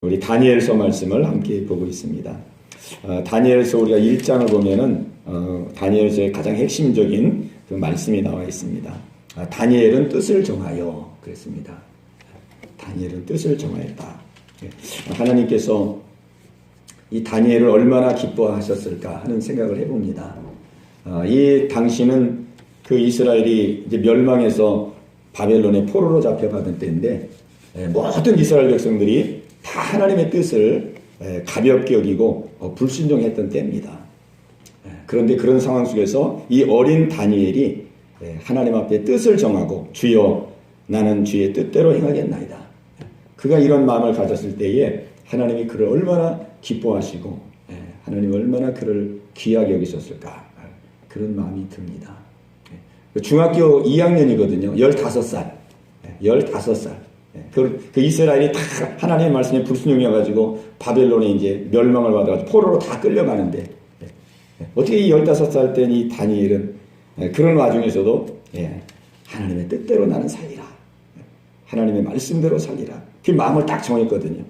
우리 다니엘서 말씀을 함께 보고 있습니다. 다니엘서 우리가 1장을 보면은 다니엘서의 가장 핵심적인 그 말씀이 나와 있습니다. 다니엘은 뜻을 정하여 그랬습니다. 다니엘은 뜻을 정하였다. 하나님께서 이 다니엘을 얼마나 기뻐하셨을까 하는 생각을 해봅니다. 이 당시는 그 이스라엘이 이제 멸망해서 바벨론의 포로로 잡혀가던 때인데 모든 이스라엘 백성들이 다 하나님의 뜻을 가볍게 여기고 불순종했던 때입니다. 그런데 그런 상황 속에서 이 어린 다니엘이 하나님 앞에 뜻을 정하고 주여 나는 주의 뜻대로 행하겠나이다. 그가 이런 마음을 가졌을 때에 하나님이 그를 얼마나 기뻐하시고 하나님이 얼마나 그를 귀하게 여기셨을까 그런 마음이 듭니다. 중학교 2학년이거든요. 15살. 15살. 그 이스라엘이 다 하나님의 말씀에 불순종해가지고 바벨론에 이제 멸망을 받아가지고 포로로 다 끌려가는데 어떻게 이 15살 때 이 다니엘은 그런 와중에서도 하나님의 뜻대로 나는 살리라. 하나님의 말씀대로 살리라. 그 마음을 딱 정했거든요.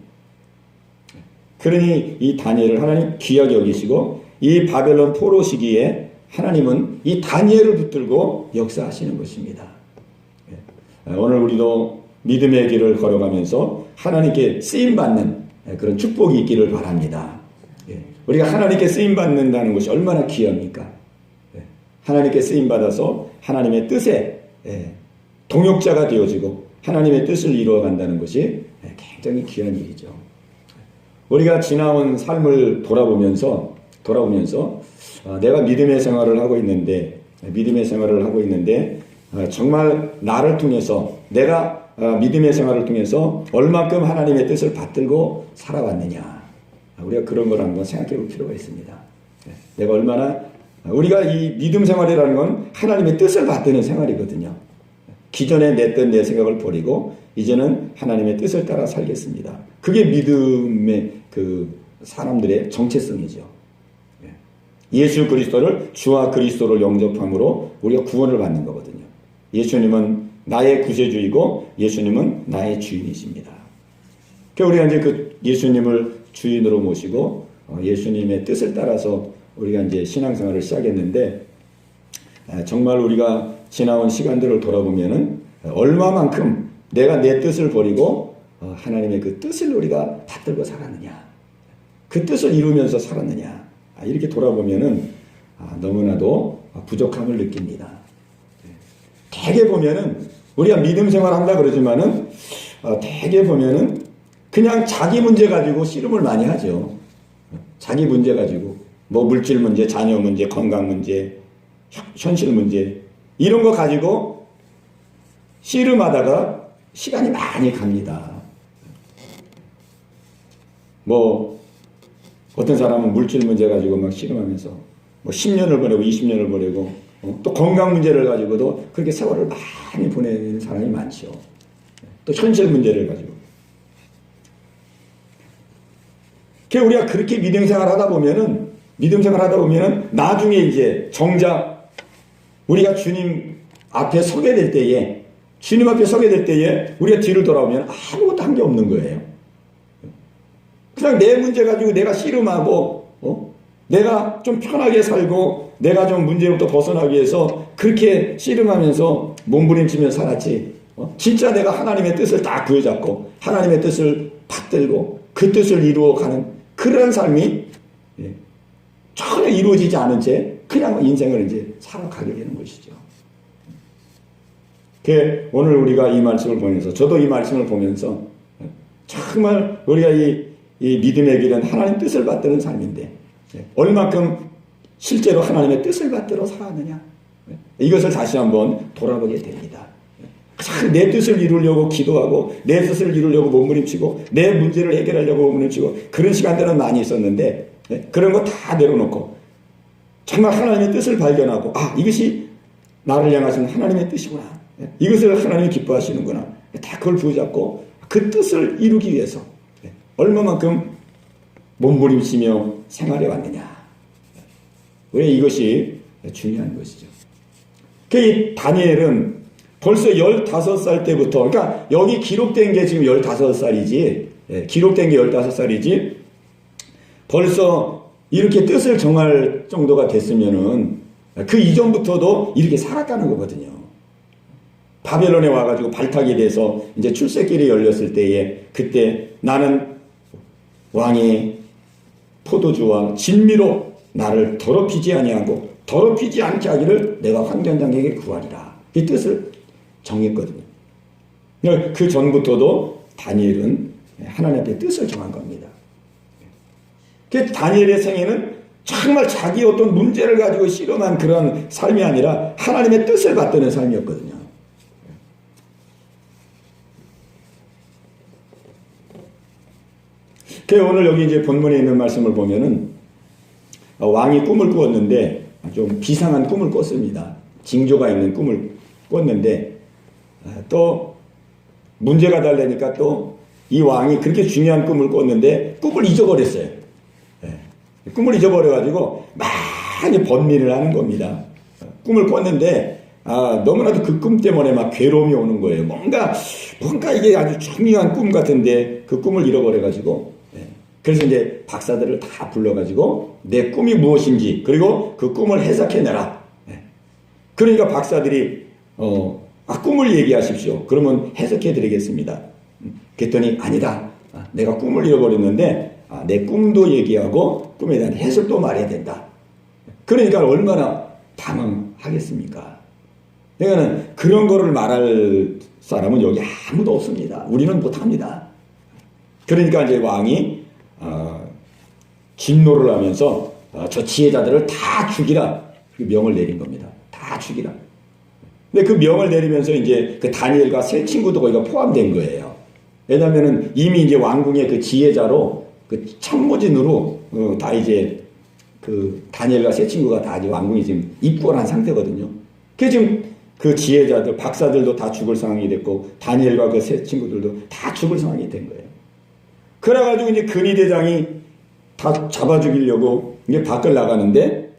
그러니 이 다니엘을 하나님 귀하게 여기시고 이 바벨론 포로 시기에 하나님은 이 다니엘을 붙들고 역사하시는 것입니다. 오늘 우리도 믿음의 길을 걸어가면서 하나님께 쓰임받는 그런 축복이 있기를 바랍니다. 우리가 하나님께 쓰임받는다는 것이 얼마나 귀합니까? 하나님께 쓰임받아서 하나님의 뜻에 동역자가 되어지고 하나님의 뜻을 이루어간다는 것이 굉장히 귀한 일이죠. 우리가 지나온 삶을 돌아보면서 내가 믿음의 생활을 하고 있는데 정말 나를 통해서 내가 믿음의 생활을 통해서 얼마큼 하나님의 뜻을 받들고 살아왔느냐. 우리가 그런 걸 한번 생각해 볼 필요가 있습니다. 내가 얼마나 우리가 이 믿음 생활이라는 건 하나님의 뜻을 받드는 생활이거든요. 기존에 냈던 내 생각을 버리고 이제는 하나님의 뜻을 따라 살겠습니다. 그게 믿음의 그 사람들의 정체성이죠. 예수 그리스도를 주와 그리스도를 영접함으로 우리가 구원을 받는 거거든요. 예수님은 나의 구세주이고 예수님은 나의 주인이십니다. 그러니까 우리가 이제 그 예수님을 주인으로 모시고 예수님의 뜻을 따라서 우리가 이제 신앙생활을 시작했는데 정말 우리가 지나온 시간들을 돌아보면은 얼마만큼 내가 내 뜻을 버리고 하나님의 그 뜻을 우리가 받들고 살았느냐, 그 뜻을 이루면서 살았느냐 이렇게 돌아보면은 너무나도 부족함을 느낍니다. 대개 보면은 우리가 믿음 생활 한다 그러지만은 대개 보면은 그냥 자기 문제 가지고 씨름을 많이 하죠. 자기 문제 가지고 뭐 물질 문제, 자녀 문제, 건강 문제, 현실 문제 이런 거 가지고 씨름하다가 시간이 많이 갑니다. 뭐 어떤 사람은 물질 문제 가지고 막 씨름하면서 뭐 10년을 보내고 20년을 보내고 또 건강 문제를 가지고도 그렇게 세월을 많이 보내는 사람이 많죠. 또 현실 문제를 가지고. 우리가 그렇게 믿음 생활 하다 보면은 나중에 이제 정작 우리가 주님 앞에 서게 될 때에 우리가 뒤를 돌아오면 아무것도 한 게 없는 거예요. 그냥 내 문제 가지고 내가 씨름하고 내가 좀 편하게 살고 내가 좀 문제로부터 벗어나기 위해서 그렇게 씨름하면서 몸부림치며 살았지. 진짜 내가 하나님의 뜻을 딱 부여잡고 하나님의 뜻을 받들고 그 뜻을 이루어가는 그런 삶이 전혀 이루어지지 않은 채 그냥 인생을 이제 살아가게 되는 것이죠. 오늘 우리가 이 말씀을 보면서 저도 이 말씀을 보면서 정말 우리가 이 믿음의 길은 하나님 뜻을 받드는 삶인데 얼마큼 실제로 하나님의 뜻을 받들어 살았느냐 이것을 다시 한번 돌아보게 됩니다. 내 뜻을 이루려고 기도하고 내 뜻을 이루려고 몸부림치고 내 문제를 해결하려고 몸부림치고 그런 시간들은 많이 있었는데 그런 거 다 내려놓고 정말 하나님의 뜻을 발견하고 이것이 나를 향하신 하나님의 뜻이구나. 이것을 하나님이 기뻐하시는구나. 다 그걸 부여잡고 그 뜻을 이루기 위해서 얼마만큼 몸부림치며 생활해 왔느냐. 왜 이것이 중요한 것이죠. 이 다니엘은 벌써 15살 때부터, 그러니까 여기 기록된 게 지금 15살이지 기록된 게 15살이지 벌써 이렇게 뜻을 정할 정도가 됐으면은 그 이전부터도 이렇게 살았다는 거거든요. 바벨론에 와가지고 발탁이 돼서 이제 출세길이 열렸을 때에 그때 나는 왕의 포도주와 진미로 나를 더럽히지 아니하고 더럽히지 않게 하기를 내가 환전장에게 구하리라. 이 뜻을 정했거든요. 그 전부터도 다니엘은 하나님 앞에 뜻을 정한 겁니다. 그 다니엘의 생애는 정말 자기 어떤 문제를 가지고 실험한 그런 삶이 아니라 하나님의 뜻을 받드는 삶이었거든요. 오늘 여기 이제 본문에 있는 말씀을 보면은 왕이 꿈을 꾸었는데 좀 비상한 꿈을 꿨습니다. 징조가 있는 꿈을 꿨는데 또 문제가 달래니까 또 이 왕이 그렇게 중요한 꿈을 꿨는데 꿈을 잊어버렸어요. 꿈을 잊어버려가지고 많이 번민을 하는 겁니다. 꿈을 꿨는데 너무나도 그 꿈 때문에 막 괴로움이 오는 거예요. 뭔가 이게 아주 중요한 꿈 같은데 그 꿈을 잃어버려가지고 그래서 이제 박사들을 다 불러가지고 내 꿈이 무엇인지 그리고 그 꿈을 해석해내라. 그러니까 박사들이 꿈을 얘기하십시오. 그러면 해석해드리겠습니다. 그랬더니 아니다. 내가 꿈을 잃어버렸는데 내 꿈도 얘기하고 꿈에 대한 해석도 말해야 된다. 그러니까 얼마나 당황하겠습니까? 그러니까 그런 거를 말할 사람은 여기 아무도 없습니다. 우리는 못합니다. 그러니까 이제 왕이 진노를 하면서 저 지혜자들을 다 죽이라 그 명을 내린 겁니다. 다 죽이라. 근데 그 명을 내리면서 이제 그 다니엘과 세 친구도 거기가 포함된 거예요. 왜냐면은 이미 이제 왕궁의 그 지혜자로 그 참모진으로 다 이제 그 다니엘과 세 친구가 다 이제 왕궁에 지금 입건한 상태거든요. 그래서 지금 그 지혜자들, 박사들도 다 죽을 상황이 됐고 다니엘과 그 세 친구들도 다 죽을 상황이 된 거예요. 그래가지고 이제 근위대장이 다 잡아 죽이려고 이제 밖을 나가는데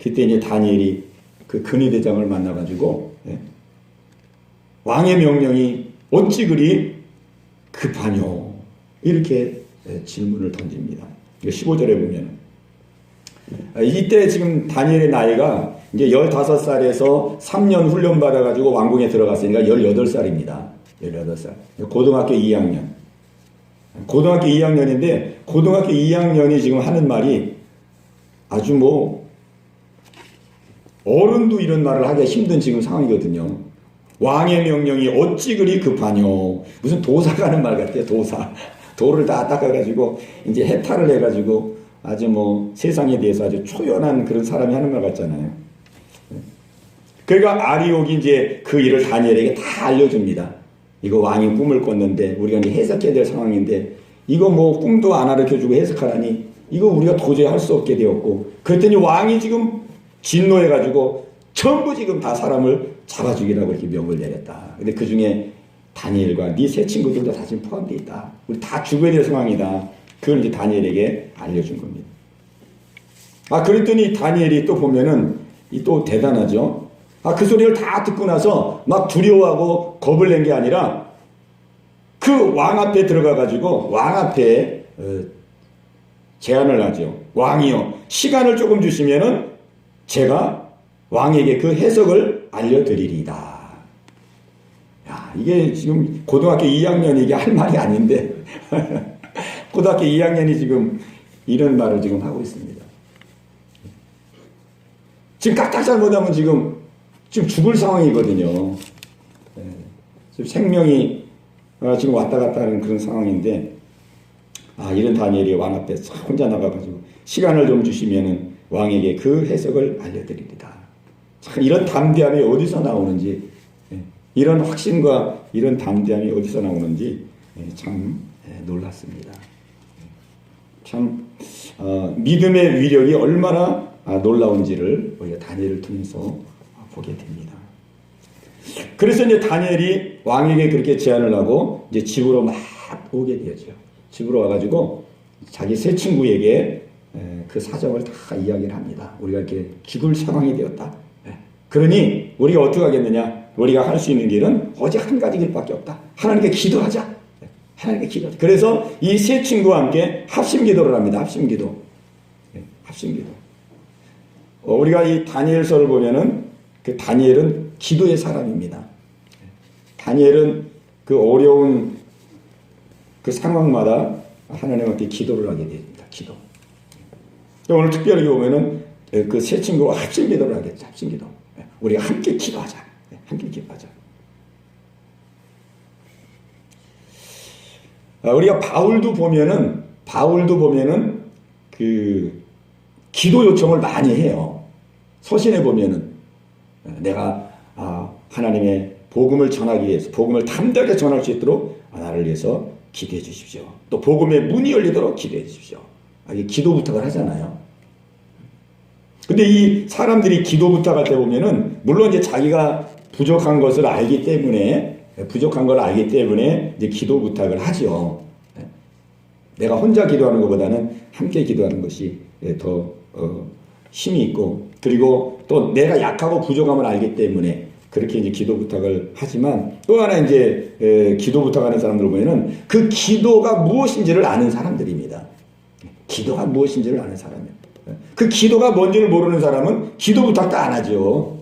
그때 이제 다니엘이 그 근위대장을 만나가지고 왕의 명령이 어찌 그리 급하뇨 이렇게 질문을 던집니다. 15절에 보면 이때 지금 다니엘의 나이가 이제 15살에서 3년 훈련 받아가지고 왕궁에 들어갔으니까 18살입니다. 18살. 고등학교 2학년. 고등학교 2학년인데 고등학교 2학년이 지금 하는 말이 아주 뭐 어른도 이런 말을 하기가 힘든 지금 상황이거든요. 왕의 명령이 어찌 그리 급하뇨. 무슨 도사가 하는 말 같아요. 도사. 돌을 다 닦아가지고 이제 해탈을 해가지고 아주 뭐 세상에 대해서 아주 초연한 그런 사람이 하는 말 같잖아요. 그러니까 아리옥이 이제 그 일을 다니엘에게 다 알려줍니다. 이거 왕이 꿈을 꿨는데 우리가 이제 해석해야 될 상황인데 이거 뭐 꿈도 안 가르쳐주고 해석하라니 이거 우리가 도저히 할 수 없게 되었고 그랬더니 왕이 지금 진노해가지고 전부 지금 다 사람을 잡아 죽이라고 이렇게 명을 내렸다. 근데 그 중에 다니엘과 네 세 친구들도 다 지금 포함되어 있다. 우리 다 죽어야 될 상황이다. 그걸 이제 다니엘에게 알려준 겁니다. 그랬더니 다니엘이 또 보면은 또 대단하죠. 그 소리를 다 듣고 나서 막 두려워하고 겁을 낸 게 아니라 그 왕 앞에 들어가가지고 왕 앞에 제안을 하죠. 왕이요, 시간을 조금 주시면은 제가 왕에게 그 해석을 알려드리리다. 야, 이게 지금 고등학교 2학년이 이게 할 말이 아닌데 고등학교 2학년이 지금 이런 말을 지금 하고 있습니다. 지금 까딱 잘못하면 지금 죽을 상황이거든요. 지금 생명이 지금 왔다 갔다 하는 그런 상황인데 이런 다니엘이 왕 앞에 혼자 나가가지고 시간을 좀 주시면은 왕에게 그 해석을 알려드립니다. 참 이런 담대함이 어디서 나오는지, 이런 확신과 이런 담대함이 어디서 나오는지 참 놀랐습니다. 참 믿음의 위력이 얼마나 놀라운지를 우리가 다니엘을 통해서 보게 됩니다. 그래서 이제 다니엘이 왕에게 그렇게 제안을 하고 이제 집으로 막 오게 되었죠. 집으로 와가지고 자기 세 친구에게 그 사정을 다 이야기를 합니다. 우리가 이렇게 죽을 상황이 되었다. 그러니 우리가 어떻게 하겠느냐? 우리가 할 수 있는 길은 오직 한 가지 길밖에 없다. 하나님께 기도하자. 하나님께 기도하자. 그래서 이 세 친구와 함께 합심기도를 합니다. 합심기도. 합심기도. 우리가 이 다니엘서를 보면은 그 다니엘은 기도의 사람입니다. 다니엘은 그 어려운 그 상황마다 하나님한테 기도를 하게 됩니다. 기도. 오늘 특별히 보면은 그 세 친구와 합심기도를 하겠죠. 합심기도. 우리가 함께 기도하자. 함께 기도하자. 우리가 바울도 보면은 그 기도 요청을 많이 해요. 서신에 보면은 내가 하나님의 복음을 전하기 위해서 복음을 담대하게 전할 수 있도록 나를 위해서 기도해 주십시오. 또 복음의 문이 열리도록 기도해 주십시오. 이게 기도 부탁을 하잖아요. 근데 이 사람들이 기도 부탁할 때 보면은 물론 이제 자기가 부족한 것을 알기 때문에 이제 기도 부탁을 하죠. 내가 혼자 기도하는 것보다는 함께 기도하는 것이 더 힘이 있고, 그리고 또 내가 약하고 부족함을 알기 때문에 그렇게 이제 기도 부탁을 하지만, 또 하나 이제 기도 부탁하는 사람들 보면은 그 기도가 무엇인지를 아는 사람들입니다. 기도가 무엇인지를 아는 사람이에요. 그 기도가 뭔지를 모르는 사람은 기도 부탁도 안 하죠.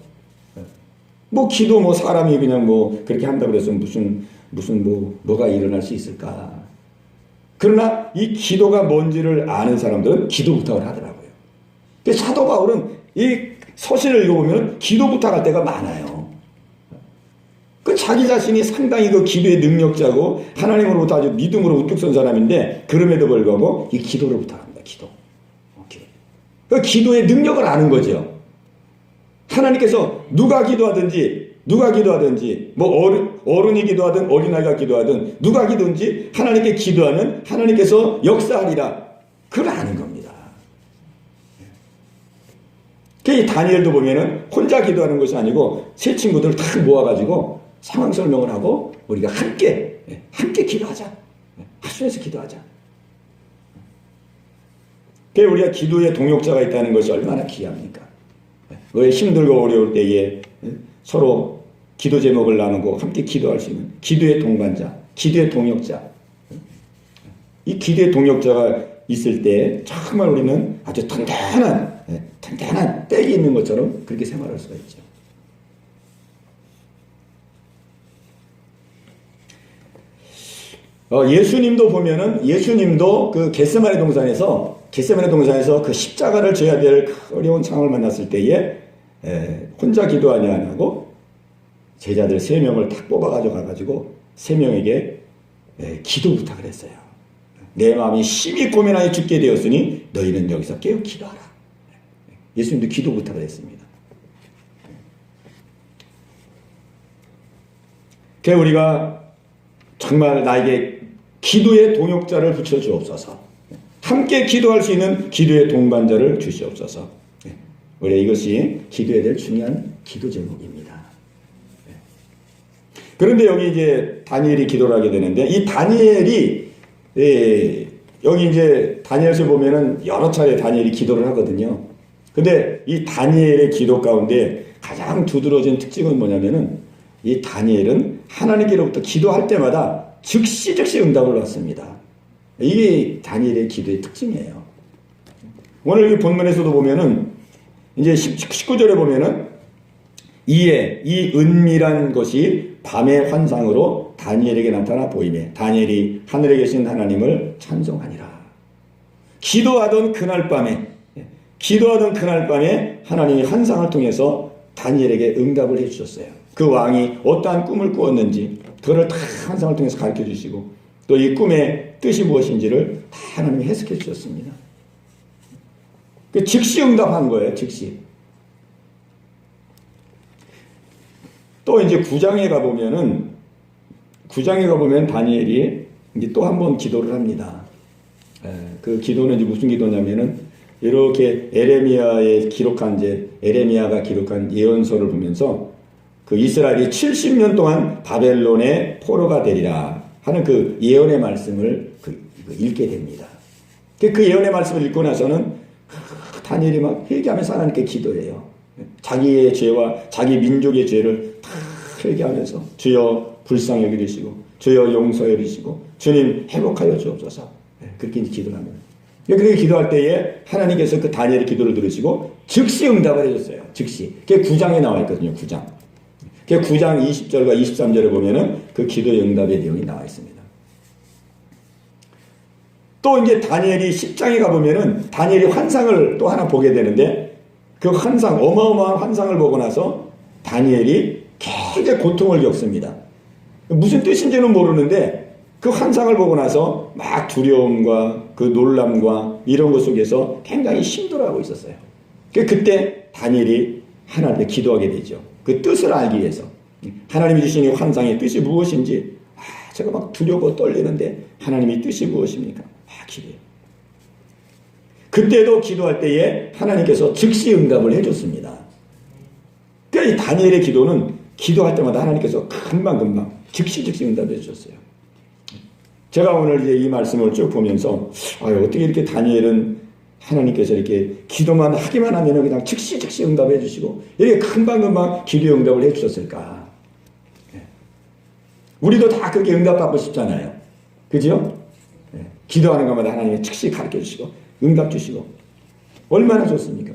뭐 기도 뭐 사람이 그냥 뭐 그렇게 한다고 해서 무슨 뭐가 일어날 수 있을까? 그러나 이 기도가 뭔지를 아는 사람들은 기도 부탁을 하더라고요. 사도 바울은 이 서신을 읽어보면 기도 부탁할 때가 많아요. 그 자기 자신이 상당히 그 기도의 능력자고 하나님으로부터 아주 믿음으로 우뚝 선 사람인데 그럼에도 불구하고 이 기도를 부탁합니다. 기도. 그 기도의 능력을 아는 거죠. 하나님께서 누가 기도하든지 뭐 어른이 기도하든 어린아이가 기도하든 누가 기도든지 하나님께 기도하면 하나님께서 역사하리라. 그걸 아는 겁니다. 이 다니엘도 보면은 혼자 기도하는 것이 아니고 세 친구들을 다 모아가지고 상황 설명을 하고 우리가 함께 기도하자. 합심해서 기도하자. 우리가 기도의 동역자가 있다는 것이 얼마나 귀합니까? 왜 힘들고 어려울 때에 서로 기도 제목을 나누고 함께 기도할 수 있는 기도의 동반자, 기도의 동역자. 이 기도의 동역자가 있을 때 정말 우리는 아주 단단한 땡이 있는 것처럼 그렇게 생활할 수가 있죠. 예수님도 보면은 예수님도 그 겟세마네 동산에서 그 십자가를 져야 될 어려운 상황을 만났을 때에 혼자 기도하냐 안 하고 제자들 3명을 딱 뽑아가지고 가가지고 3명에게 기도 부탁을 했어요. 내 마음이 심히 고민하여 죽게 되었으니 너희는 여기서 깨어 기도하라. 예수님도 기도 부탁을 했습니다. 그래서 우리가 정말 나에게 기도의 동역자를 붙여주옵소서. 함께 기도할 수 있는 기도의 동반자를 주시옵소서. 우리 이것이 기도해야 될 중요한 기도 제목입니다. 그런데 여기 이제 다니엘이 기도를 하게 되는데 이 다니엘이 여기 이제 다니엘서 보면은 여러 차례 다니엘이 기도를 하거든요. 근데 이 다니엘의 기도 가운데 가장 두드러진 특징은 뭐냐면은 이 다니엘은 하나님께로부터 기도할 때마다 즉시 응답을 받습니다. 이게 다니엘의 기도의 특징이에요. 오늘 이 본문에서도 보면은 이제 19절에 보면은 이에 이 은밀한 것이 밤의 환상으로 다니엘에게 나타나 보이매 다니엘이 하늘에 계신 하나님을 찬송하니라. 기도하던 그날 밤에 하나님이 환상을 통해서 다니엘에게 응답을 해주셨어요. 그 왕이 어떠한 꿈을 꾸었는지 그거를 다 환상을 통해서 가르쳐 주시고 또 이 꿈의 뜻이 무엇인지를 다 하나님이 해석해 주셨습니다. 즉시 응답한 거예요. 즉시. 또 이제 9장에 가보면 다니엘이 이제 또 한 번 기도를 합니다. 그 기도는 이제 무슨 기도냐면은 이렇게 에레미야가 기록한 예언서를 보면서 그 이스라엘이 70년 동안 바벨론의 포로가 되리라 하는 그 예언의 말씀을 읽게 됩니다. 그 예언의 말씀을 읽고 나서는 다니엘이 막 회개하면서 하나님께 기도해요. 자기의 죄와 자기 민족의 죄를 다 회개하면서 주여 불쌍히 여기시고 주여 용서해 주시고 주님 회복하여 주옵소서. 그렇게 기도를 합니다. 그렇게 기도할 때에 하나님께서 그 다니엘의 기도를 들으시고 즉시 응답을 해줬어요. 즉시. 그게 9장에 나와 있거든요. 9장. 그 9장 20절과 23절에 보면은 그 기도의 응답의 내용이 나와 있습니다. 또 이제 다니엘이 10장에 가보면은 다니엘이 환상을 또 하나 보게 되는데 그 환상, 어마어마한 환상을 보고 나서 다니엘이 굉장히 고통을 겪습니다. 무슨 뜻인지는 모르는데 그 환상을 보고 나서 막 두려움과 그 놀람과 이런 것 속에서 굉장히 힘들어하고 있었어요. 그때 다니엘이 하나님께 기도하게 되죠. 그 뜻을 알기 위해서. 하나님이 주신 이 환상의 뜻이 무엇인지 제가 막 두려워 떨리는데 하나님의 뜻이 무엇입니까? 기도해요. 그때도 기도할 때에 하나님께서 즉시 응답을 해줬습니다. 그러니까 이 다니엘의 기도는 기도할 때마다 하나님께서 금방금방 즉시 응답해 주셨어요. 제가 오늘 이제 이 말씀을 쭉 보면서 어떻게 이렇게 다니엘은 하나님께서 이렇게 기도만 하기만 하면 그냥 즉시 응답해 주시고 이렇게 금방금방 기도의 응답을 해 주셨을까? 우리도 다 그렇게 응답받고 싶잖아요. 그죠? 기도하는 것마다 하나님이 즉시 가르쳐 주시고 응답 주시고 얼마나 좋습니까?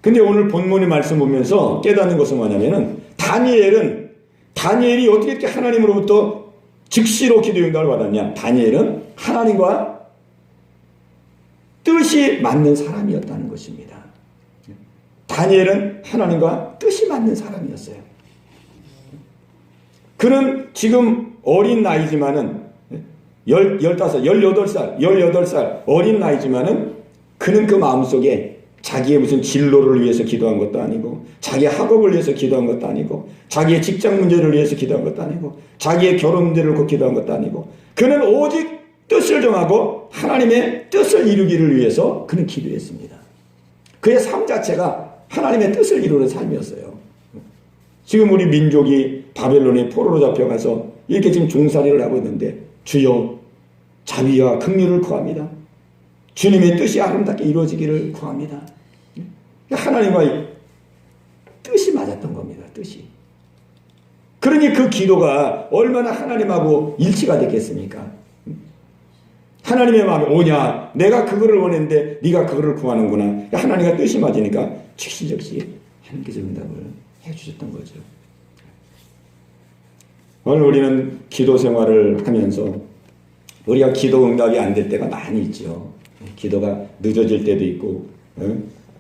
근데 오늘 본문의 말씀 보면서 깨닫는 것은 뭐냐면은 다니엘이 어떻게 이렇게 하나님으로부터 즉시로 기도 응답을 받았냐? 다니엘은 하나님과 뜻이 맞는 사람이었다는 것입니다. 다니엘은 하나님과 뜻이 맞는 사람이었어요. 그는 지금 어린 나이지만은 18살 어린 나이지만은 그는 그 마음속에 자기의 무슨 진로를 위해서 기도한 것도 아니고 자기의 학업을 위해서 기도한 것도 아니고 자기의 직장 문제를 위해서 기도한 것도 아니고 자기의 결혼 문제를 놓고 기도한 것도 아니고 그는 오직 뜻을 정하고 하나님의 뜻을 이루기를 위해서 그는 기도했습니다. 그의 삶 자체가 하나님의 뜻을 이루는 삶이었어요. 지금 우리 민족이 바벨론의 포로로 잡혀가서 이렇게 지금 종살이를 하고 있는데 주여 자비와 긍휼을 구합니다. 주님의 뜻이 아름답게 이루어지기를 구합니다. 하나님과 뜻이 맞았던 겁니다. 뜻이. 그러니 그 기도가 얼마나 하나님하고 일치가 됐겠습니까? 하나님의 마음이 오냐 내가 그거를 원했는데 네가 그거를 구하는구나. 하나님과 뜻이 맞으니까 즉시 하나님께서 응답을 해주셨던 거죠. 오늘 우리는 기도 생활을 하면서 우리가 기도 응답이 안 될 때가 많이 있죠. 기도가 늦어질 때도 있고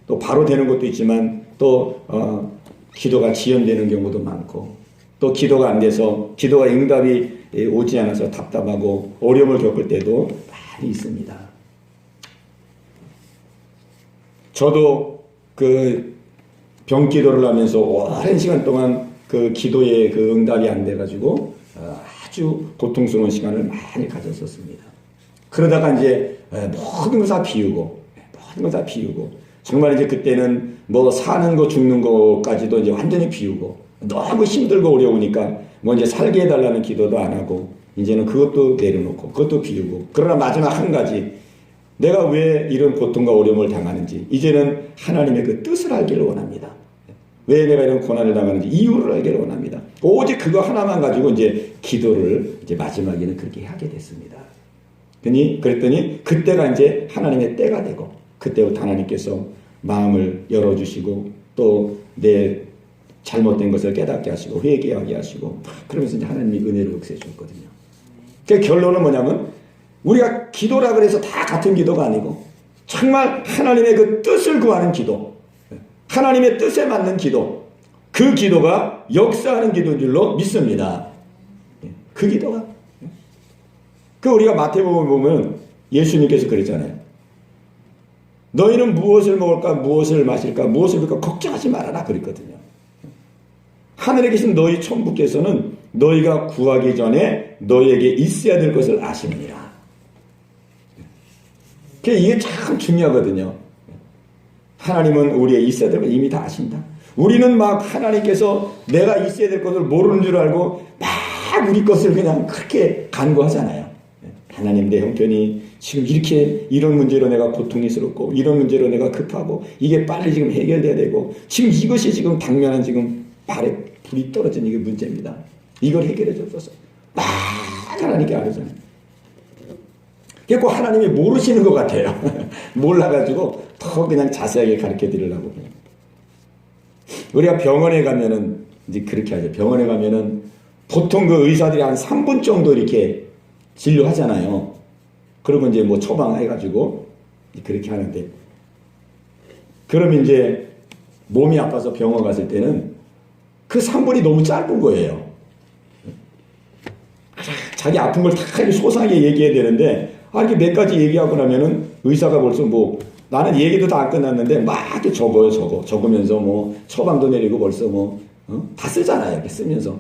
또 바로 되는 것도 있지만 또 기도가 지연되는 경우도 많고 또 기도가 안 돼서 기도가 응답이 오지 않아서 답답하고 어려움을 겪을 때도 많이 있습니다. 저도 그 병기도를 하면서 오랜 시간 동안 그 기도에 그 응답이 안 돼가지고 아주 고통스러운 시간을 많이 가졌었습니다. 그러다가 이제 모든 걸 다 비우고 정말 이제 그때는 뭐 사는 거 죽는 거까지도 이제 완전히 비우고 너무 힘들고 어려우니까 뭐 이제 살게 해달라는 기도도 안 하고 이제는 그것도 내려놓고 그것도 비우고 그러나 마지막 한 가지 내가 왜 이런 고통과 어려움을 당하는지 이제는 하나님의 그 뜻을 알기를 원합니다. 왜 내가 이런 고난을 당하는지 이유를 알기를 원합니다. 오직 그거 하나만 가지고 이제 기도를 이제 마지막에는 그렇게 하게 됐습니다. 그랬더니 그때가 이제 하나님의 때가 되고 그때부터 하나님께서 마음을 열어주시고 또 내 잘못된 것을 깨닫게 하시고 회개하게 하시고 그러면서 이제 하나님이 은혜를 역사해 줬거든요. 그 결론은 뭐냐면 우리가 기도라 그래서 다 같은 기도가 아니고 정말 하나님의 그 뜻을 구하는 기도 하나님의 뜻에 맞는 기도 그 기도가 역사하는 기도인 줄로 믿습니다. 그 기도가 그 우리가 마태복음 보면 예수님께서 그랬잖아요. 너희는 무엇을 먹을까 무엇을 마실까 무엇을 입을까 걱정하지 말아라 그랬거든요. 하늘에 계신 너희 천부께서는 너희가 구하기 전에 너희에게 있어야 될 것을 아시느니라. 이게 참 중요하거든요. 하나님은 우리의 있어야 될 걸 이미 다 아신다. 우리는 막 하나님께서 내가 있어야 될 것을 모르는 줄 알고 막 우리 것을 그냥 그렇게 간구하잖아요. 하나님 내 형편이 지금 이렇게 이런 문제로 내가 고통스럽고 이런 문제로 내가 급하고 이게 빨리 지금 해결돼야 되고 지금 이것이 지금 당면한 지금 발에 불이 떨어지는 게 문제입니다. 이걸 해결해 줬어서 막 하나님께 알려잖아요. 그리고 하나님이 모르시는 것 같아요. 몰라가지고 더 그냥 자세하게 가르쳐 드리려고. 우리가 병원에 가면은 이제 그렇게 하죠. 병원에 가면은 보통 그 의사들이 한 3분 정도 이렇게 진료하잖아요. 그러고 이제 뭐 처방해가지고 그렇게 하는데, 그러면 이제 몸이 아파서 병원 갔을 때는 그 3분이 너무 짧은 거예요. 자기 아픈 걸 다 소상하게 얘기해야 되는데, 이렇게 몇 가지 얘기하고 나면은 의사가 벌써 뭐, 나는 얘기도 다 안 끝났는데 막 이렇게 적어요, 적으면서 뭐 처방도 내리고 벌써 뭐, 다 쓰잖아요. 이렇게 쓰면서.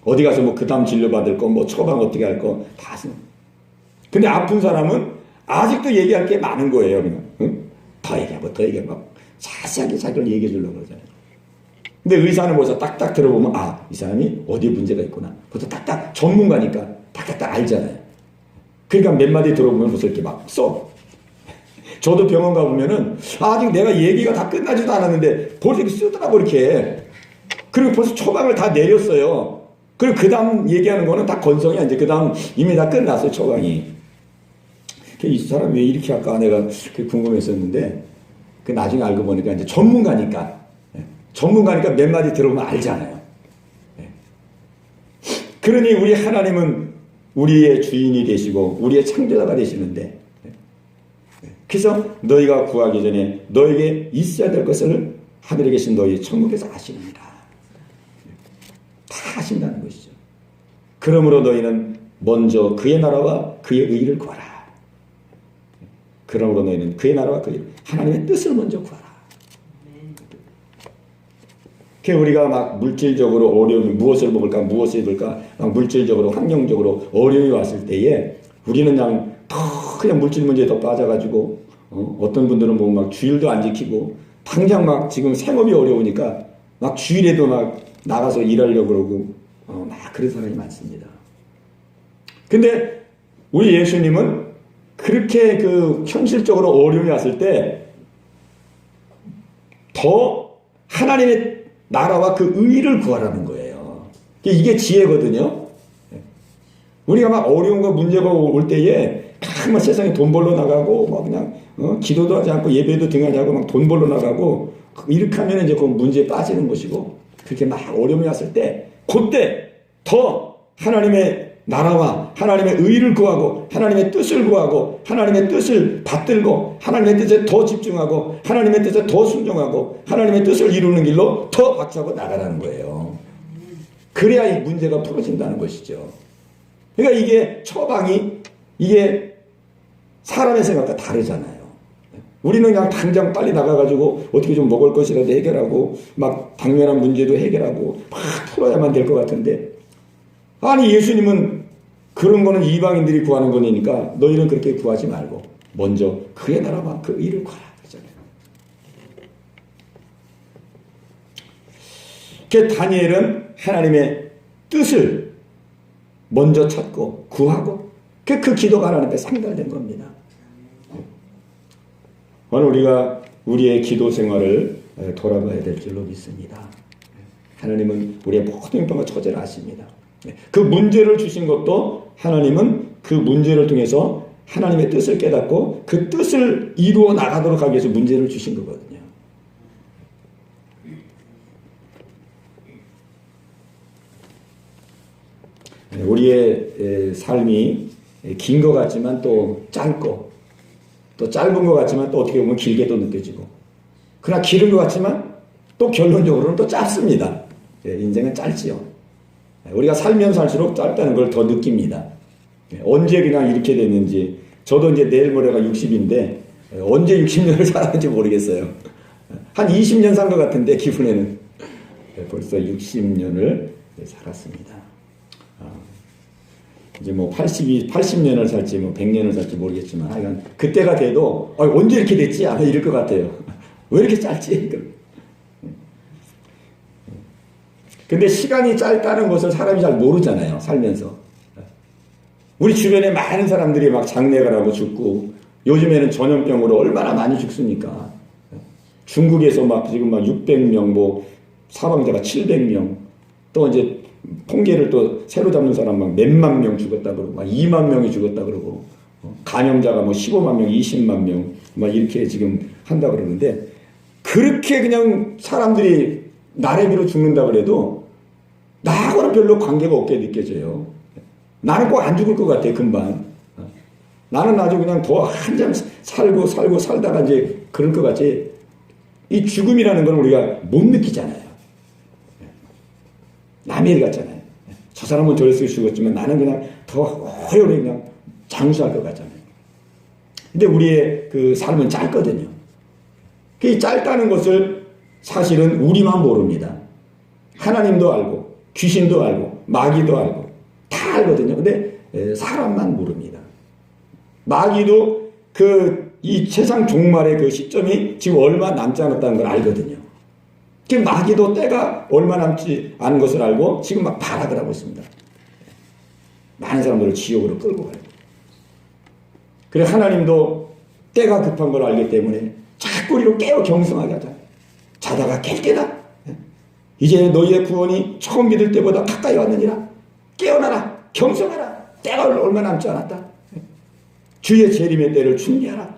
어디 가서 뭐 그 다음 진료받을 거, 뭐 처방 어떻게 할 거 다 써. 근데 아픈 사람은 아직도 얘기할 게 많은 거예요. 그냥. 더 얘기하고 자세하게 자기를 얘기해 주려고 그러잖아요. 근데 의사는 벌써 딱딱 들어보면, 이 사람이 어디에 문제가 있구나. 벌써 딱딱 전문가니까 딱딱 알잖아요. 그러니까 몇 마디 들어보면 벌써 이렇게 막 써. 저도 병원 가보면은 아직 내가 얘기가 다 끝나지도 않았는데 벌써 이렇게 쓰더라고, 이렇게. 그리고 벌써 처방을 다 내렸어요. 그리고 그 다음 얘기하는 거는 다 건성이야. 이제 그 다음 이미 다 끝났어요, 처방이. 이 사람 왜 이렇게 할까 내가 궁금했었는데, 그 나중에 알고 보니까 이제 전문가니까 몇 마디 들어보면 알잖아요. 그러니 우리 하나님은 우리의 주인이 되시고 우리의 창조자가 되시는데, 그래서 너희가 구하기 전에 너에게 있어야 될 것을 하늘에 계신 너희 천국에서 아시느니라. 다 아신다는 것이죠. 그러므로 너희는 먼저 그의 나라와 그의 의를 구하라. 그러므로 너희는 그의 나라와 그의 하나님의 뜻을 먼저 구하라. 우리가 막 물질적으로 어려움, 무엇을 먹을까, 무엇을 입을까, 막 물질적으로, 환경적으로 어려움이 왔을 때에 우리는 그냥 물질 문제에 더 빠져가지고, 어떤 분들은 뭐 막 주일도 안 지키고, 당장 막 지금 생업이 어려우니까 막 주일에도 막 나가서 일하려고 그러고, 막 그런 사람이 많습니다. 근데 우리 예수님은 그렇게 그 현실적으로 어려움이 왔을 때 더 하나님의 나라와 그 의를 구하라는 거예요. 이게 지혜거든요. 우리가 막 어려운 거 문제가 올 때에 막 세상에 돈 벌러 나가고 막 그냥 기도도 하지 않고 예배도 등하지 않고 막 돈 벌러 나가고 이렇게 하면 이제 그 문제에 빠지는 것이고, 그렇게 막 어려움이 왔을 때 그때 더 하나님의 나라와 하나님의 의를 구하고 하나님의 뜻을 구하고 하나님의 뜻을 받들고 하나님의 뜻에 더 집중하고 하나님의 뜻에 더 순종하고 하나님의 뜻을 이루는 길로 더 박차고 나가라는 거예요. 그래야 이 문제가 풀어진다는 것이죠. 그러니까 이게 처방이 이게 사람의 생각과 다르잖아요. 우리는 그냥 당장 빨리 나가가지고 어떻게 좀 먹을 것이라도 해결하고 막 당면한 문제도 해결하고 막 풀어야만 될 것 같은데, 아니 예수님은 그런 거는 이방인들이 구하는 거니까 너희는 그렇게 구하지 말고 먼저 그의 나라와 그 의를 구하라 그러잖아요. 다니엘은 하나님의 뜻을 먼저 찾고 구하고 그 기도가 하나님 앞에 상달된 겁니다. 오늘 우리가 우리의 기도 생활을 돌아봐야 될 줄로 믿습니다. 하나님은 우리의 모든 형편과 처제를 아십니다. 그 문제를 주신 것도 하나님은 그 문제를 통해서 하나님의 뜻을 깨닫고 그 뜻을 이루어 나가도록 하기 위해서 문제를 주신 거거든요. 우리의 삶이 긴 것 같지만 또 짧고, 또 짧은 것 같지만 또 어떻게 보면 길게도 느껴지고, 그러나 길은 것 같지만 또 결론적으로는 또 짧습니다. 인생은 짧지요. 우리가 살면 살수록 짧다는 걸 더 느낍니다. 언제 그냥 이렇게 됐는지. 저도 이제 내일 모레가 60인데 언제 60년을 살았는지 모르겠어요. 한 20년 산 것 같은데 기분에는 벌써 60년을 살았습니다. 이제 뭐 80년을 살지 뭐 100년을 살지 모르겠지만 하여간 그때가 돼도 언제 이렇게 됐지? 아마 이럴 것 같아요. 왜 이렇게 짧지? 근데 시간이 짧다는 것을 사람이 잘 모르잖아요, 살면서. 우리 주변에 많은 사람들이 막 장례가 하고 죽고, 요즘에는 전염병으로 얼마나 많이 죽습니까? 중국에서 막 지금 막 600명, 뭐 사망자가 700명, 또 이제 통계를 또 새로 잡는 사람 막 몇만 명 죽었다 그러고 막 2만 명이 죽었다 그러고 감염자가 뭐 15만 명, 20만 명 막 이렇게 지금 한다 그러는데 그렇게 그냥 사람들이 나래비로 죽는다 그래도 나하고는 별로 관계가 없게 느껴져요. 나는 꼭 안 죽을 것 같아 금방. 나는 아주 그냥 더 한참 살고 살다가 이제 그럴 것 같지. 이 죽음이라는 건 우리가 못 느끼잖아요. 남의 일 같잖아요. 저 사람은 저랬을 죽었지만 나는 그냥 더 오래오래 그냥 장수할 것 같잖아요. 근데 우리의 그 삶은 짧거든요. 그 짧다는 것을 사실은 우리만 모릅니다. 하나님도 알고 귀신도 알고 마귀도 알고 다 알거든요. 근데 사람만 모릅니다. 마귀도 이 세상 종말의 그 시점이 지금 얼마 남지 않았다는 걸 알거든요. 그 마귀도 때가 얼마 남지 않은 것을 알고 지금 막 발악을 하고 있습니다. 많은 사람들을 지옥으로 끌고 가요. 그래 하나님도 때가 급한 걸 알기 때문에 자꾸 우리로 깨어 경성하게 하잖아요. 자다가 깰 때다. 이제 너희의 구원이 처음 믿을 때보다 가까이 왔느니라. 깨어나라. 경성하라. 때가 얼마 남지 않았다. 주의 재림의 때를 준비하라.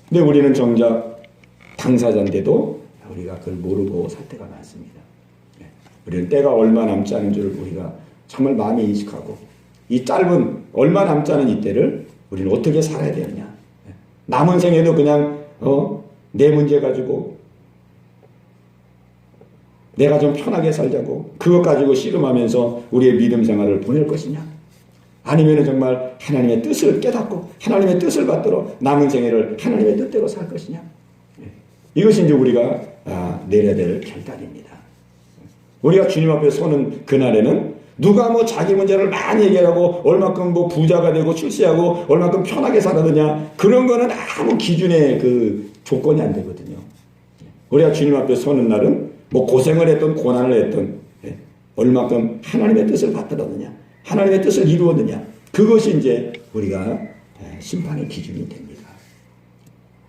근데 우리는 정작 당사자인데도 우리가 그걸 모르고 살 때가 많습니다. 우리는 때가 얼마 남지 않은 줄 우리가 정말 마음에 인식하고 이 짧은 얼마 남지 않은 이 때를 우리는 어떻게 살아야 되느냐. 남은 생에도 그냥 내 문제 가지고 내가 좀 편하게 살자고 그것 가지고 씨름하면서 우리의 믿음 생활을 보낼 것이냐. 아니면 정말 하나님의 뜻을 깨닫고 하나님의 뜻을 받들어 남은 생애를 하나님의 뜻대로 살 것이냐. 이것이 이제 우리가 내려야 될 결단입니다. 우리가 주님 앞에 서는 그날에는 누가 뭐 자기 문제를 많이 얘기하고 얼마큼 뭐 부자가 되고 출세하고 얼마큼 편하게 살아드냐 그런 거는 아무 기준의 그 조건이 안 되거든요. 우리가 주님 앞에 서는 날은 뭐 고생을 했던 고난을 했던 얼마큼 하나님의 뜻을 받들었느냐 하나님의 뜻을 이루었느냐 그것이 이제 우리가 심판의 기준이 됩니다.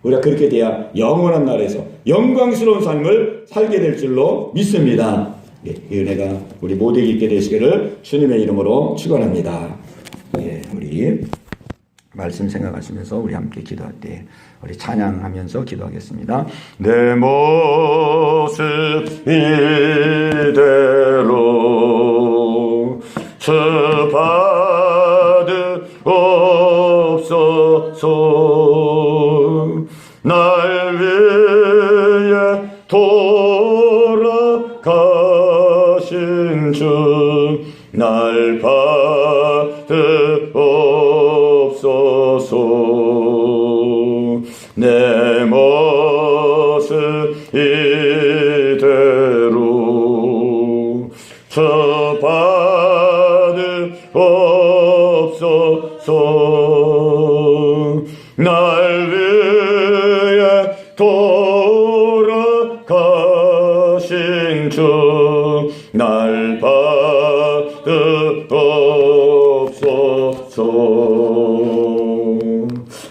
우리가 그렇게 돼야 영원한 날에서 영광스러운 삶을 살게 될 줄로 믿습니다. 이 은혜가 우리 모두에게 있게 되시기를 주님의 이름으로 축원합니다. 우리 말씀 생각하시면서 우리 함께 기도할 때 우리 찬양하면서 기도하겠습니다. 내 모습 이대로 받으옵소서. 날 위해 돌아가신 주 날 받으옵소서. 내 모습 이대로 받으옵소서. 날 위해 돌아가신 주 날 받으옵소서.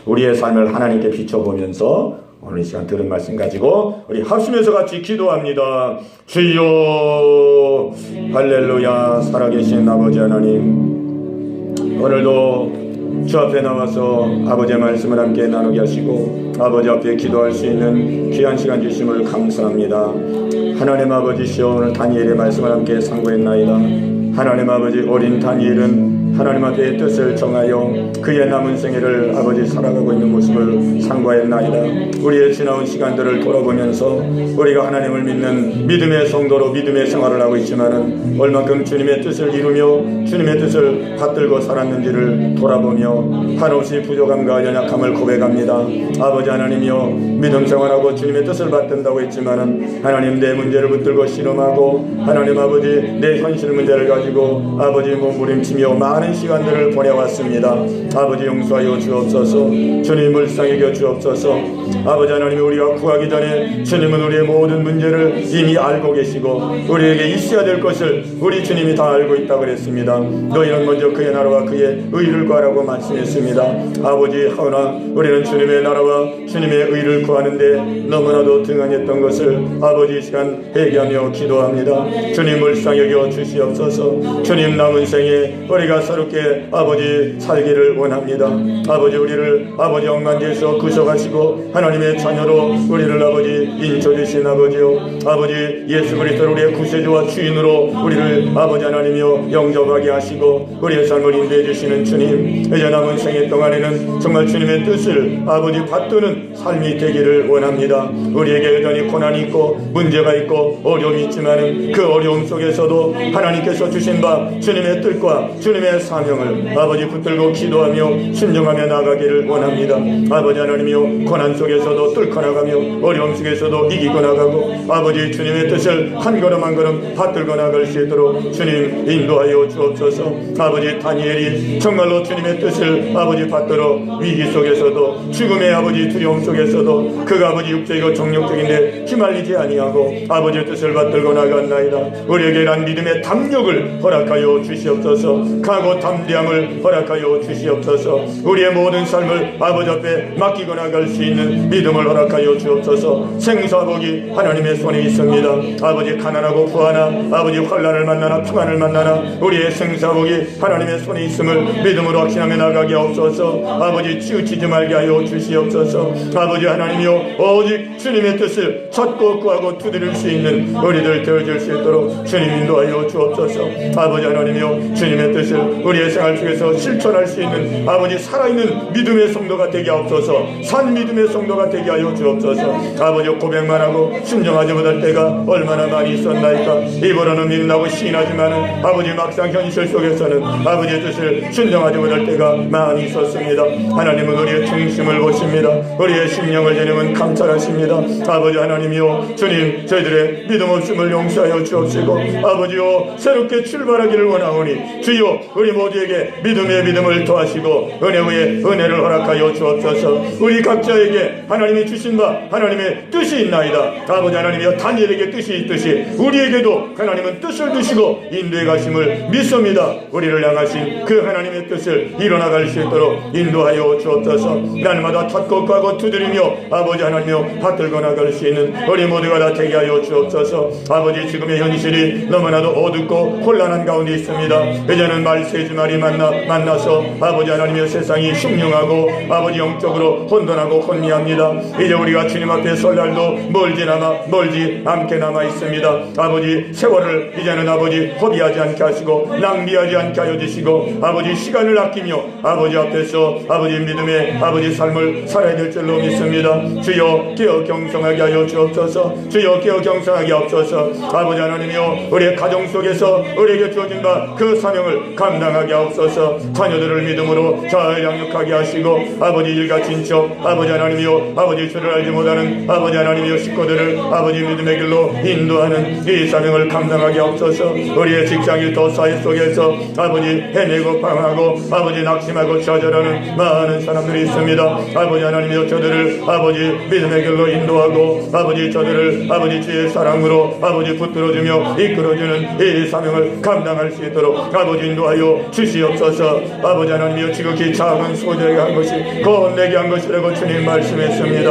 우리의 삶을 하나님께 비춰보면서 오늘 이 시간 들은 말씀 가지고 우리 합심해서 같이 기도합니다. 주여 할렐루야. 살아계신 아버지 하나님, 오늘도 주 앞에 나와서 아버지의 말씀을 함께 나누게 하시고 아버지 앞에 기도할 수 있는 귀한 시간 주심을 감사합니다. 하나님 아버지시여, 오늘 다니엘의 말씀을 함께 상고했나이다. 하나님 아버지, 어린 다니엘은 하나님 앞에 뜻을 정하여 그의 남은 생애를 아버지 살아가고 있는 모습을 상고했나이다. 우리의 지나온 시간들을 돌아보면서 우리가 하나님을 믿는 믿음의 성도로 믿음의 생활을 하고 있지만은 얼만큼 주님의 뜻을 이루며 주님의 뜻을 받들고 살았는지를 돌아보며 한없이 부족함과 연약함을 고백합니다. 아버지 하나님이여, 믿음 생활하고 주님의 뜻을 받든다고 했지만은 하나님 내 문제를 붙들고 씨름하고 하나님 아버지 내 현실 문제를 가지고 아버지 몸부림치며 많은 시간들을 보내왔습니다. 아버지 용서하여 주옵소서. 주님 불쌍히 여겨 주옵소서. 아버지 하나님, 우리가 구하기 전에 주님은 우리의 모든 문제를 이미 알고 계시고 우리에게 있어야 될 것을 우리 주님이 다 알고 있다고 그랬습니다. 너희는 먼저 그의 나라와 그의 의를 구하라고 말씀했습니다. 아버지, 하오나 우리는 주님의 나라와 주님의 의를 구하는데 너무나도 등한했던 것을 아버지 이 시간 회개하며 기도합니다. 주님 불쌍히 여겨 주시옵소서. 주님 남은 생에 우리가 새롭게 아버지 살기를 원합니다. 아버지, 우리를 아버지 억만지에서 구속하시고 하나님의 자녀로 우리를 아버지 인쳐주신 아버지요, 아버지 예수 그리스도를 우리의 구세주와 주인으로 우리를 아버지 하나님이여 영접하게 하시고 우리의 삶을 인도해 주시는 주님, 이제 남은 생애 동안에는 정말 주님의 뜻을 아버지 받드는 삶이 되기를 원합니다. 우리에게 여전히 고난이 있고 문제가 있고 어려움이 있지만 그 어려움 속에서도 하나님께서 주신 바 주님의 뜻과 주님의 사명을 아버지 붙들고 기도하며 순종하며 나가기를 원합니다. 아버지 하나님이여, 고난 속에서도 뚫고 나가며 어려움 속에서도 이기고 나가고 아버지 주님의 뜻을 한 걸음 한 걸음 받들고 나갈 수 있도록 주님 인도하여 주옵소서. 아버지 다니엘이 정말로 주님의 뜻을 아버지 받들어 위기 속에서도 죽음의 아버지 두려움 속에서도 그가 아버지 육적이고 정욕적인데 휘말리지 아니하고 아버지의 뜻을 받들고 나갔나이다. 우리에게 이러한 믿음의 담력을 허락하여 주시옵소서. 각오 담대함을 허락하여 주시옵소서. 우리의 모든 삶을 아버지 앞에 맡기고 나갈 수 있는 믿음을 허락하여 주옵소서. 생사복이 하나님의 손에 있습니다. 아버지 가난하고 부하나 아버지 환난을 만나나 평안을 만나나 우리의 생사복이 하나님의 손에 있음을 믿음으로 확신하며 나가게 하옵소서. 아버지 치우치지 말게 하여 주시옵소서. 아버지 하나님이여, 오직 주님의 뜻을 찾고 구하고 두드릴 수 있는 우리들 되어줄 수 있도록 주님 인도하여 주옵소서. 아버지 하나님이여, 주님의 뜻을 우리의 생활 속에서 실천할 수 있는 아버지 살아있는 믿음의 성도가 되게 하옵소서. 산 믿음의 성도가 되게 하여 주옵소서. 아버지 고백만 하고 순종하지 못할 때가 얼마나 많이 있었나이까. 입으로는 믿는다고 시인하지만 아버지 막상 현실 속에서는 아버지의 뜻을 순종하지 못할 때가 많이 있었습니다. 하나님은 우리의 중심을 보십니다. 우리의 심령을 주님은 감찰하십니다. 아버지 하나님이여, 주님 저희들의 믿음 없음을 용서하여 주옵시고 아버지여, 새롭게 출발하기를 원하오니 주여 우리 모두에게 믿음의 믿음을 더하시고 은혜 위에 은혜를 허락하여 주옵소서. 우리 각자에게 하나님이 주신 바 하나님의 뜻이 있나이다. 아버지 하나님이여, 다니엘에게 뜻이 있듯이 우리에게도 하나님은 뜻을 두시고 인도해 가심을 믿습니다. 우리를 향하신 그 하나님의 뜻을 이뤄나갈 수 있도록 인도하여 주옵소서. 날마다 찾고 구하고 두드리며 아버지 하나님이여 받들고 나갈 수 있는 우리 모두가 다 되게 하여 주옵소서. 아버지, 지금의 현실이 너무나도 어둡고 혼란한 가운데 있습니다. 이제는 말세주말이 만나서 아버지 하나님의 세상이 흉흉하고 아버지 영적으로 혼돈하고 혼미합니다. 이제 우리가 주님 앞에 설 날도 멀지 않게 남아 있습니다. 아버지, 세월을 이제는 아버지 허비하지 않게 하시고 낭비하지 않게 하여 주시고 아버지 시간을 아끼며 아버지 앞에서 아버지 믿음의 아버지 삶을 살아야 될 줄로 믿습니다. 주여 깨어 경성하게 하여 주옵소서. 주여 깨어 경성하게 하옵소서. 아버지 하나님이여, 우리의 가정 속에서 우리에게 주어진 바 그 사명을 감당하게 하옵소서. 자녀들을 믿음으로 잘 양육하게 하시고 아버지 일같이 인척 아버지 하나님이여, 아버지 주를 알지 못하는 아버지 하나님이여 식구들을 아버지 믿음의 길로 인도하는 이 사명을 감당하게 하옵소서. 우리의 직장일터 사회 속에서 아버지 헤매고 방황하고 아버지 낙심하고 좌절하는 많은 사람들이 있습니다. 아버지 하나님이여, 저들을 아버지 믿음의 길로 인도하고 아버지 저들을 아버지 주의 사랑으로 아버지 붙들어주며 이끌어주는 이 사명을 감당할 수 있도록 아버지 인도하여 주시옵소서. 아버지 하나님이여, 지극히 작은 소자에게 한 것이 거내게 한 것이라고 주님 말씀했습니다.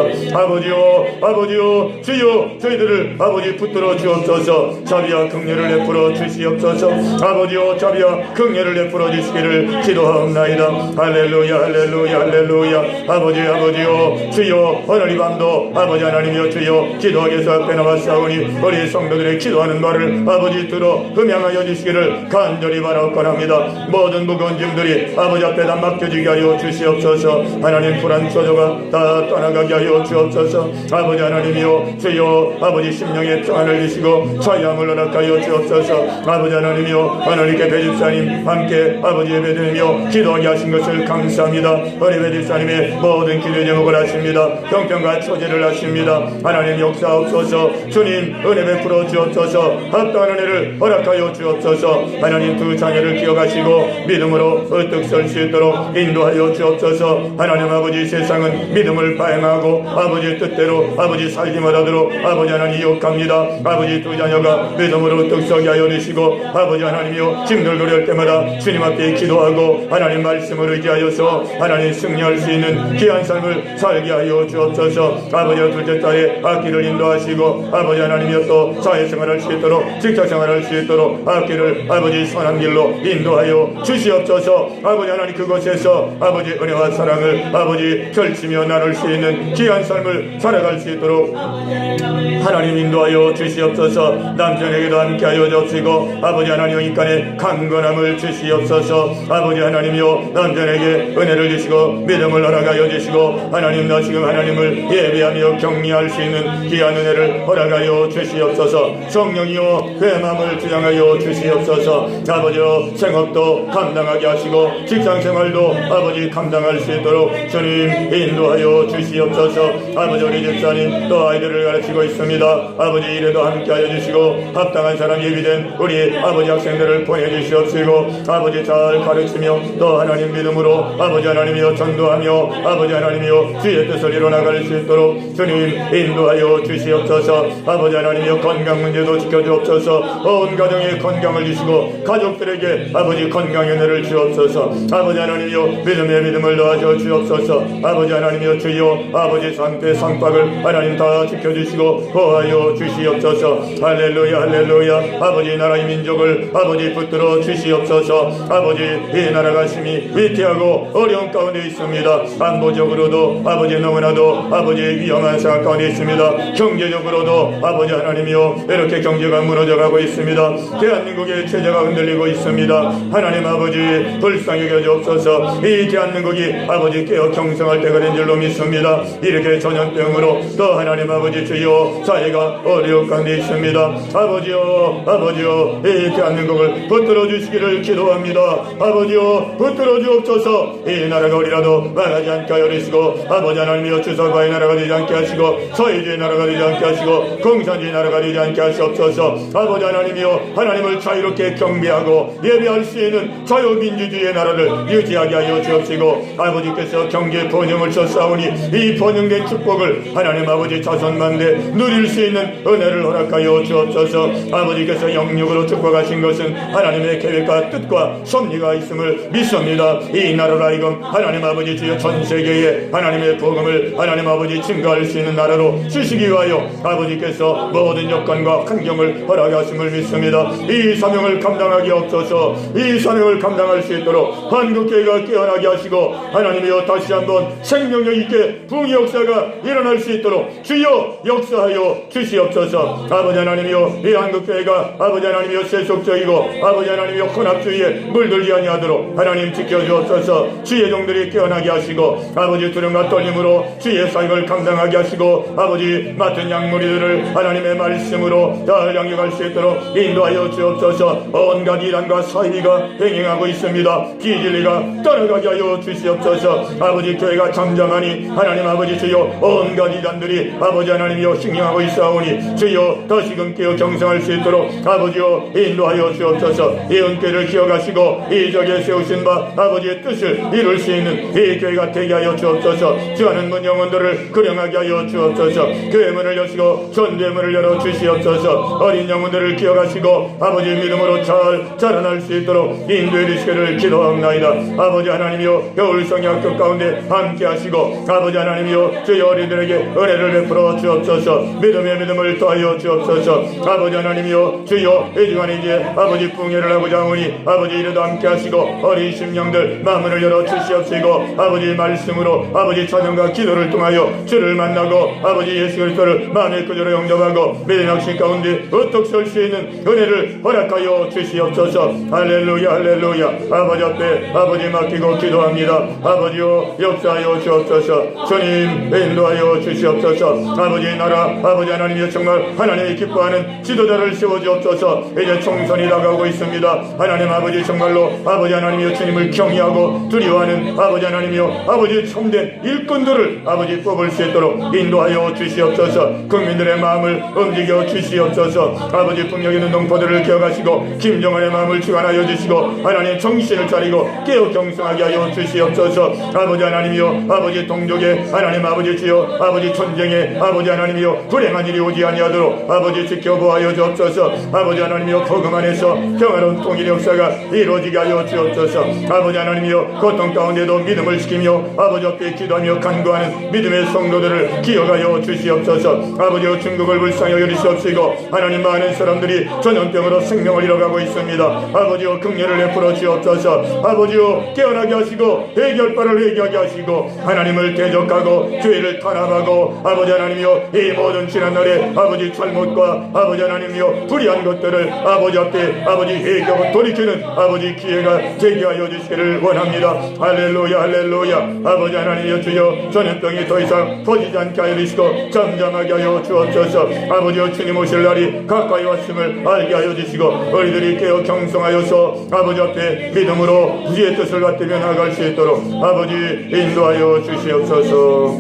아버지요 주여 저희들을 아버지 붙들어 주옵소서. 자비와 긍휼을 베풀어 주시옵소서. 아버지요, 자비와 긍휼을 베풀어 주시기를 기도하옵나이다. 할렐루야 할렐루야 할렐루야. 아버지요 주여, 오늘 이 밤도 아버지 하나님이여, 주여 기도하기 위해서 앞에 나왔사오니 우리 성도들의 기도하는 말을 아버지 들어 흠양하여 주시기를 간절히 바라옵건합니다. 모든 무거운 짐들이 아버지 앞에 다 맡겨지게 하여 주시옵소서. 하나님, 불안 초조가 다 떠나가게 하여 주옵소서. 아버지 하나님이여, 주여 아버지 심령의 평안을 주시고 자유함을 허락하여 주옵소서. 아버지 하나님이여, 하나님께 배집사님 함께 아버지 예배드리며 기도하게 하신 것을 감사합니다. 우리 배집사님의 모든 기도 제목을 하십니다. 형편과 처지를 하십니다. 하나님 역사옵소서. 주님 은혜 베풀어 주옵소서. 합당한 은혜를 허락하여 주옵소서. 하나님 두 자녀를 기억하시고 주시고 믿음으로 으뜩 설 수 있도록 인도하여 주옵소서. 하나님 아버지, 세상은 믿음을 발행하고 아버지 뜻대로 아버지 살지 못하도록 아버지 하나님 유혹합니다. 아버지 두 자녀가 믿음으로 으뜩 서게 하여 주시고 아버지 하나님이여 힘들고 어려울 때마다 주님 앞에 기도하고 하나님 말씀을 의지하여서 하나님 승리할 수 있는 귀한 삶을 살게 하여 주옵소서. 아버지와 둘째 딸의 악기를 인도하시고 아버지 하나님이여 또 사회생활할 수 있도록 직장생활할 수 있도록 악기를 아버지 선한 길로 인도하여 주시옵소서. 아버지 하나님 그곳에서 아버지 은혜와 사랑을 아버지 펼치며 나눌 수 있는 귀한 삶을 살아갈 수 있도록 하나님 인도하여 주시옵소서. 남편에게도 함께하여 주시고 아버지 하나님 인간의 강건함을 주시옵소서. 아버지 하나님이여 남편에게 은혜를 주시고 믿음을 허락하여 주시고 하나님 너 지금 하나님을 예배하며 격리할 수 있는 귀한 은혜를 허락하여 주시옵소서. 성령이여 그의 마음을 주장하여 주시옵소서. 아버지여 생업도 감당하게 하시고 직장생활도 아버지 감당할 수 있도록 주님 인도하여 주시옵소서. 아버지 우리 집사님 또 아이들을 가르치고 있습니다. 아버지 일에도 함께하여 주시고 합당한 사람 예비된 우리 아버지 학생들을 보내주시옵시고 아버지 잘 가르치며 또 하나님 믿음으로 아버지 하나님이여 전도하며 아버지 하나님이여 주의 뜻을 이뤄나갈 수 있도록 주님 인도하여 주시옵소서. 아버지 하나님이여 건강 문제도 지켜주옵소서. 온 가정에 건강을 주시고 가족들에게 아버지 건강의 은혜를 주옵소서. 아버지 하나님이여 믿음의 믿음을 더하여 주옵소서. 아버지 하나님이여 주여 아버지 상태 상박을 하나님 다 지켜주시고 보하여 주시옵소서. 할렐루야 할렐루야. 아버지 나라의 민족을 아버지 붙들어 주시옵소서. 아버지 이 나라가 심히 위태하고 어려운 가운데 있습니다. 안보적으로도 아버지 너무나도 아버지 위험한 상황 가운데 있습니다. 경제적으로도 아버지 하나님이여 이렇게 경제가 무너져가고 있습니다. 대한민국의 체제가 흔들리고 있습니다. 하나님 아버지 불쌍히 여겨주옵소서. 이 대한민국이 아버지 깨어 경성할 때가 된 줄로 믿습니다. 이렇게 전염병으로 또 하나님 아버지 주여 사회가 어려운 가운데 있습니다. 아버지여 이 대한민국을 붙들어 주시기를 기도합니다. 아버지여 붙들어 주옵소서. 이 나라가 우리라도 망하지 않게 하여 주시고 아버지 하나님이여 주사과의 나라가 되지 않게 하시고 서해주의 나라가 되지 않게 하시고 공산주의 나라가 되지 않게 하시옵소서. 아버지 하나님이여 하나님을 자유롭게 경배하고 예배할 수 있는 자유민주주의의 나라를 유지하게 하여 주옵시고 아버지께서 경제 번영을 쳤사오니 이 번영된 축복을 하나님 아버지 자손만대 누릴 수 있는 은혜를 허락하여 주옵소서. 아버지께서 영육으로 축복하신 것은 하나님의 계획과 뜻과 섭리가 있음을 믿습니다. 이 나라로 하여금 하나님 아버지 주여 전세계에 하나님의 복음을 하나님 아버지 증거할 수 있는 나라로 주시기 위하여 아버지께서 모든 여건과 환경을 허락하심을 믿습니다. 이 사명을 감당하게 없어서 이 사명을 감당할 수 있도록 한국교회가 깨어나게 하시고 하나님이여 다시 한번 생명력 있게 부흥의 역사가 일어날 수 있도록 주여 역사하여 주시옵소서. 아버지 하나님이여 이 한국교회가 아버지 하나님이여 세속적이고 아버지 하나님이여 혼합주의에 물들지 아니하도록 하나님 지켜주옵소서. 주의 종들이 깨어나게 하시고 아버지 두려움과 떨림으로 주의 사역을 감당하게 하시고 아버지 맡은 양무리들을 하나님의 말씀으로 잘 양육할 수 있도록 인도하여 주옵소서. 온갖 이단과 사이비가 행행하고 있습니다. 비진리가 떠나가게 하여 주시옵소서. 아버지 교회가 잠잠하니 하나님 아버지 주여 온갖 이단들이 아버지 하나님이여 행행하고 있사오니 주여 다시금 깨어 경성할 수 있도록 아버지여 인도하여 주옵소서. 이 은혜를 기억하시고 이 적에 세우신 바 아버지의 뜻을 이룰 수 있는 이 교회가 되게 하여 주옵소서. 주하는 문 영혼들을 그령하게 하여 주옵소서. 교회 문을 여시고 전도의 문을 열어 주시옵소서. 어린 영혼들을 기억하시고 아버지 믿음으로 잘 자라날 수 있도록 인도해 주시기를 기도합나이다. 아버지 하나님이여 겨울성의 학교 가운데 함께 하시고 아버지 하나님이여 주의 어린이들에게 은혜를 베풀어 주옵소서. 믿음의 믿음을 더하여 주옵소서. 아버지 하나님이여 주여 이 시간에 이제 아버지 풍요를 하고자 하오니 아버지 이래도 함께 하시고 어린 심령들 마음을 열어 주시옵시고 아버지 말씀으로 아버지 찬양과 기도를 통하여 주를 만나고 아버지 예수 그리스도를 마음의 구주로 영접하고 믿음의 확신 가운데 어떻게 설 수 있는 은혜를 허락하여 주시옵소서. 할렐루야 할렐루야. 아버지 앞에 아버지 맡기고 기도합니다. 아버지여 역사하여 주옵소서. 주님 인도하여 주시옵소서. 아버지 나라 아버지 하나님이여 정말 하나님이 기뻐하는 지도자를 세워주옵소서. 이제 총선이 다가오고 있습니다. 하나님 아버지 정말로 아버지 하나님이여 주님을 경외하고 두려워하는 아버지 하나님이여 아버지 참된 일꾼들을 아버지 뽑을 수 있도록 인도하여 주시옵소서. 국민들의 마음을 움직여 주시옵소서. 아버지 풍력 있는 동포들을 기억하시고 김정은의 마음을 주관하여 주시고 주시고 하나님 정신을 차리고 깨어 경성하게 하여 주시옵소서. 아버지 하나님이여 아버지 동족의 하나님 아버지 주여 아버지 전쟁에 아버지 하나님이여 불행한 일이 오지 아니하도록 아버지 지켜보아여 주옵소서. 아버지 하나님이여 복음 안에서 평화로운 통일 역사가 이루어지게 하여 주옵소서. 아버지 하나님이여 고통 가운데도 믿음을 지키며 아버지 앞에 기도하며 간구하는 믿음의 성도들을 기억하여 주시옵소서. 아버지여 중국을 불쌍히 여기시옵시고 하나님 많은 사람들이 전염병으로 생명을 잃어가고 있습니다. 아버지여 긍휼을 베풀어 주옵소서. 아버지여 깨어나게 하시고 해결바를 회개하게 하시고 하나님을 대적하고 죄를 탄압하고 아버지 하나님이여 이 모든 지난날의 아버지 잘못과 아버지 하나님이여 불의한 것들을 아버지 앞에 아버지 회개하고 돌이키는 아버지 기회가 되게 하여 주시기를 원합니다. 할렐루야 할렐루야. 아버지 하나님이여 주여 전염병이 더 이상 퍼지지 않게 하여 주시고 잠잠하게 하여 주옵소서. 아버지여 주님 오실 날이 가까이 왔음을 알게 하여 주시고 우리들이 깨어 경성하여서 아버지 앞에 믿음으로 주의 뜻을 받들며 나갈 수 있도록 아버지 인도하여 주시옵소서.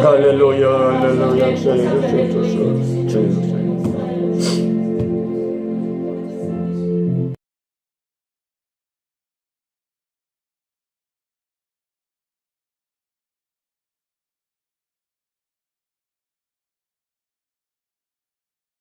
할렐루야 할렐루야. 주옵소서.